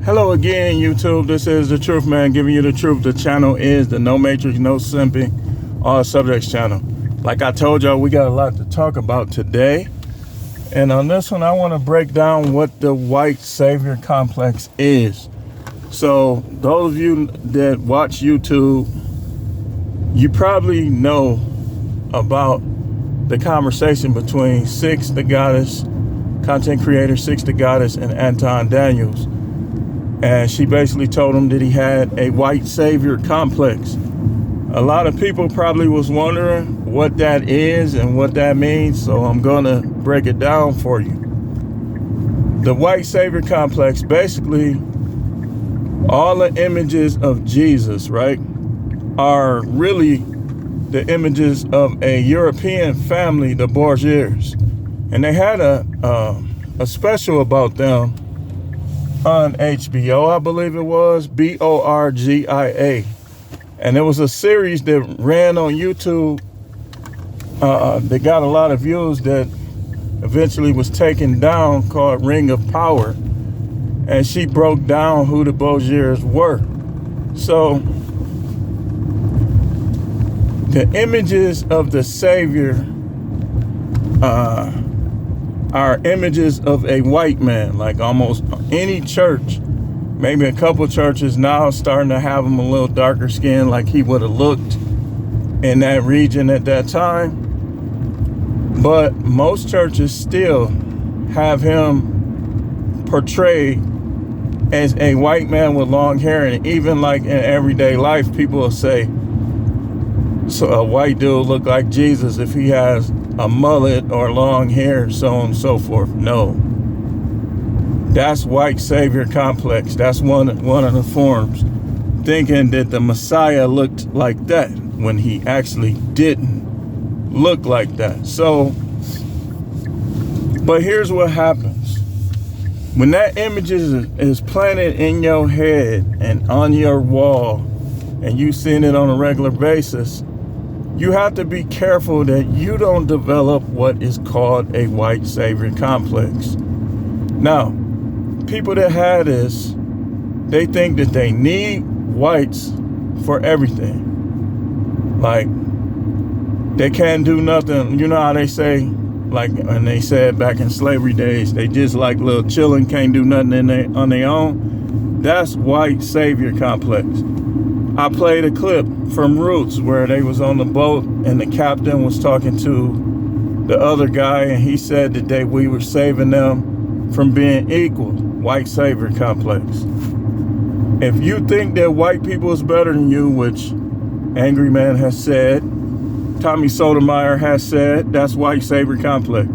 Hello again, YouTube. This is The Truth Man giving you the truth. The channel is the No Matrix, No Simping, All Subjects channel. Like I told y'all, we got a lot to talk about today. And on this one, I want to break down what the white savior complex is. So those of you that watch YouTube, you probably know about the conversation between Six the Goddess, content creator Six the Goddess, and Anton Daniels. And she basically told him that he had a white savior complex. A lot of people probably was wondering what that is and what that means, so I'm gonna break it down for you. The white savior complex, basically all the images of Jesus, right, are really the images of a European family, the Borgias. And they had a special about them on HBO, I believe it was, Borgia. And it was a series that ran on YouTube that got a lot of views that eventually was taken down, called Ring of Power. And she broke down who the Borgias were. So the images of the Savior are images of a white man. Like almost any church, maybe a couple churches now starting to have him a little darker skin, like he would have looked in that region at that time. But most churches still have him portrayed as a white man with long hair. And even like in everyday life, people will say, so a white dude look like Jesus if he has a mullet or long hair, so on and so forth. No, that's white savior complex. That's one of the forms, thinking that the Messiah looked like that when he actually didn't look like that. So, but here's what happens. When that image is planted in your head and on your wall, and you seeing it on a regular basis, you have to be careful that you don't develop what is called a white savior complex. Now, people that have this, they think that they need whites for everything. Like, they can't do nothing. You know how they say, like, and they said back in slavery days, they just like little children, can't do nothing on their own. That's white savior complex. I played a clip from Roots where they was on the boat and the captain was talking to the other guy, and he said that we were saving them from being equal. White savior complex. If you think that white people is better than you, which Angry Man has said, Tommy Sotomayor has said, that's white savior complex.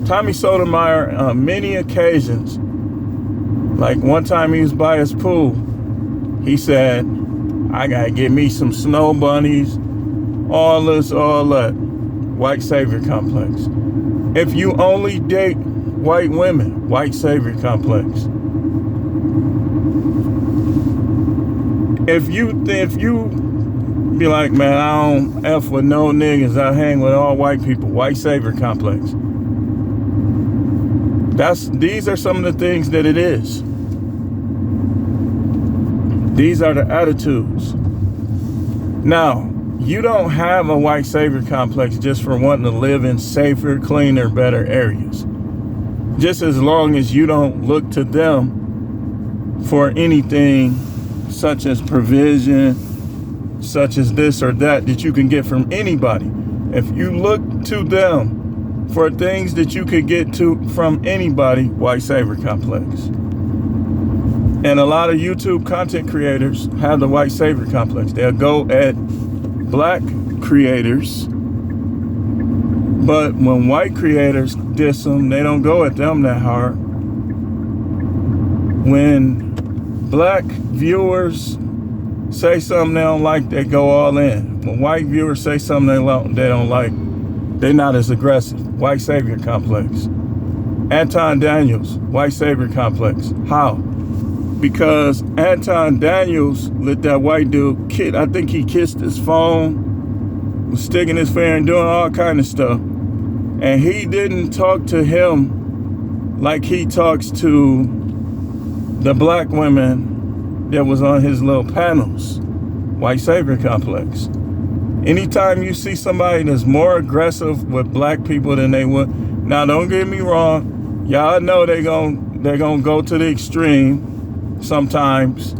Tommy Sotomayor, on many occasions, like one time he was by his pool, he said, I gotta get me some snow bunnies, all this, all that. White savior complex. If you only date white women, white savior complex. If you be like, man, I don't F with no niggas, I hang with all white people, white savior complex. These are some of the things that it is. These are the attitudes. Now, you don't have a white savior complex just for wanting to live in safer, cleaner, better areas. Just as long as you don't look to them for anything such as provision, such as this or that you can get from anybody. If you look to them for things that you could get from anybody, white savior complex. And a lot of YouTube content creators have the white savior complex. They'll go at black creators, but when white creators diss them, they don't go at them that hard. When black viewers say something they don't like, they go all in. When white viewers say something they don't like, they're not as aggressive. White savior complex. Anton Daniels, white savior complex. How? Because Anton Daniels let that white dude I think he kissed his phone, was sticking his finger and doing all kind of stuff. And he didn't talk to him like he talks to the black women that was on his little panels. White savior complex. Anytime you see somebody that's more aggressive with black people than they would, now don't get me wrong, y'all know they're gonna go to the extreme sometimes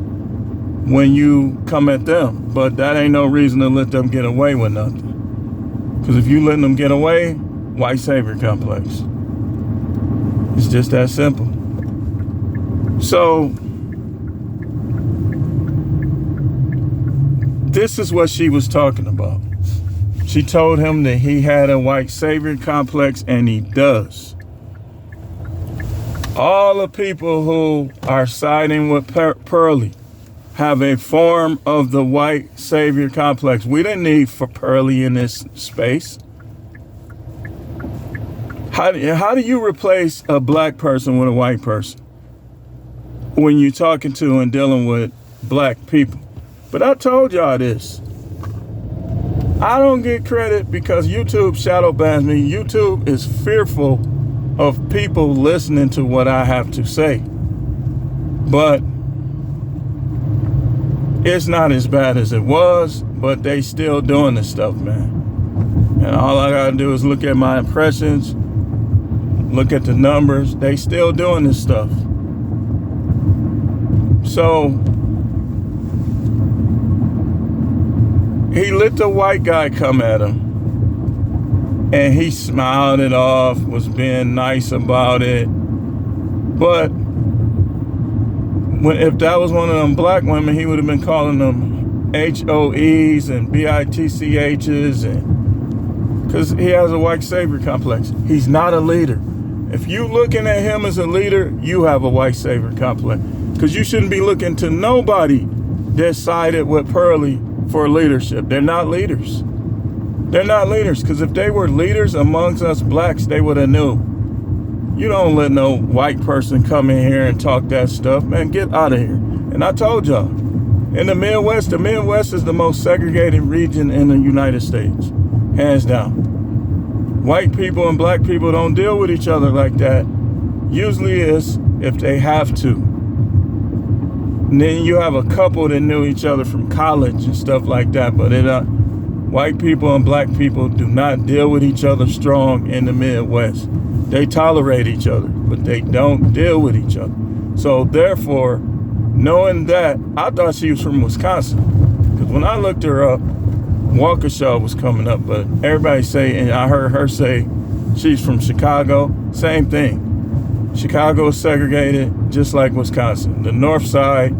when you come at them, but that ain't no reason to let them get away with nothing. Because if you letting them get away, white savior complex. It's just that simple. So this is what she was talking about. She told him that he had a white savior complex, and he does. All the people who are siding with Pearly have a form of the white savior complex. We didn't need for Pearly in this space. How do you replace a black person with a white person when you're talking to and dealing with black people? But I told y'all this. I don't get credit because YouTube shadow bans me. YouTube is fearful of people listening to what I have to say. But it's not as bad as it was, but they still doing this stuff, man. And all I gotta do is look at my impressions, look at the numbers. They still doing this stuff. So he let the white guy come at him, and he smiled it off, was being nice about it. But if that was one of them black women, he would have been calling them HOEs and BITCHs, and because he has a white savior complex. He's not a leader. If you looking at him as a leader, you have a white savior complex, because you shouldn't be looking to nobody that sided with Pearly for leadership. They're not leaders. They're not leaders, because if they were leaders amongst us blacks, they would have knew. You don't let no white person come in here and talk that stuff, man. Get out of here. And I told y'all, in the Midwest is the most segregated region in the United States, hands down. White people and black people don't deal with each other like that. Usually it's if they have to. And then you have a couple that knew each other from college and stuff like that, but white people and black people do not deal with each other strong in the Midwest. They tolerate each other, but they don't deal with each other. So therefore, knowing that, I thought she was from Wisconsin. Because when I looked her up, Waukesha was coming up, but everybody say, and I heard her say she's from Chicago, same thing. Chicago is segregated just like Wisconsin. The north side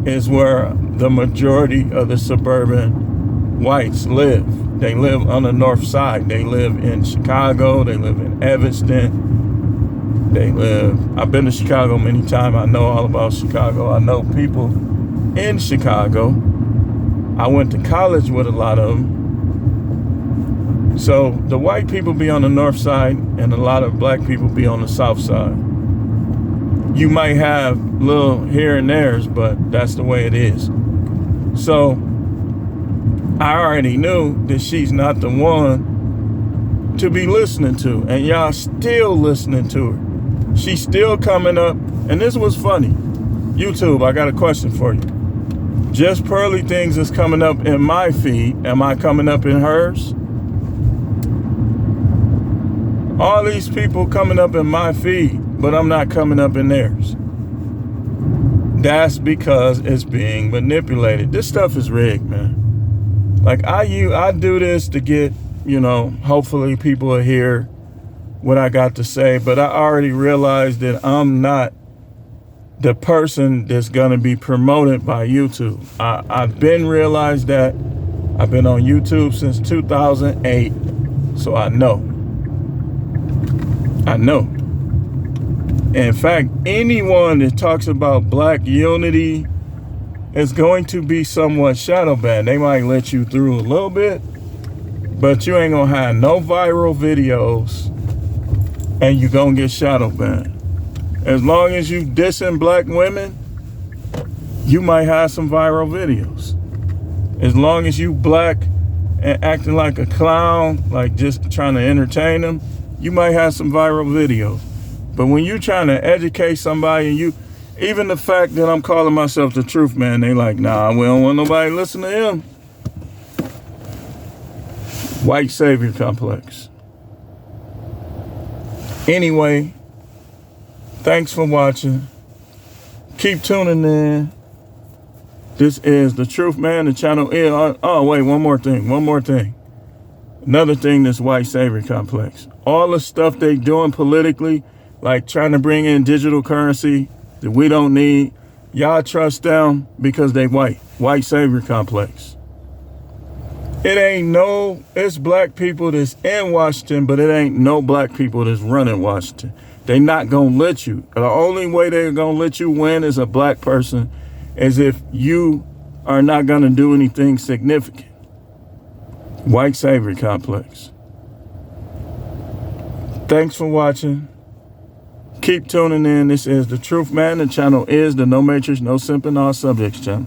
is where the majority of the suburban whites live. They live on the north side. They live in Chicago. They live in Evanston. I've been to Chicago many times. I know all about Chicago. I know people in Chicago. I went to college with a lot of them. So the white people be on the north side and a lot of black people be on the south side. You might have little here and there's, but that's the way it is. So I already knew that she's not the one to be listening to, and y'all still listening to her. She's still coming up, and this was funny. YouTube, I got a question for you. Just Pearly things is coming up in my feed. Am I coming up in hers? All these people coming up in my feed, but I'm not coming up in theirs. That's because it's being manipulated. This stuff is rigged, man. Like I do this to get, hopefully people will hear what I got to say, but I already realized that I'm not the person that's gonna be promoted by YouTube. I've been realized that. I've been on YouTube since 2008, so I know. In fact, anyone that talks about black unity is going to be somewhat shadow banned. They might let you through a little bit, but you ain't gonna have no viral videos, and you gonna get shadow banned. As long as you dissing black women, you might have some viral videos. As long as you black and acting like a clown, like just trying to entertain them, you might have some viral videos. But when you trying to educate somebody and Even the fact that I'm calling myself the truth man, they like, nah, we don't want nobody to listen to him. White savior complex. Anyway, thanks for watching. Keep tuning in. This is the Truth Man. The channel is. Oh, wait, one more thing. Another thing, this white savior complex. All the stuff they doing politically, like trying to bring in digital currency that we don't need, y'all trust them because they white. White savior complex. It's black people that's in Washington, but it ain't no black people that's running Washington. They not gonna let you. The only way they're gonna let you win as a black person is if you are not gonna do anything significant. White savior complex. Thanks for watching. Keep tuning in. This is the Truth Man. The channel is the No Matrix, No Simping, All Subjects channel.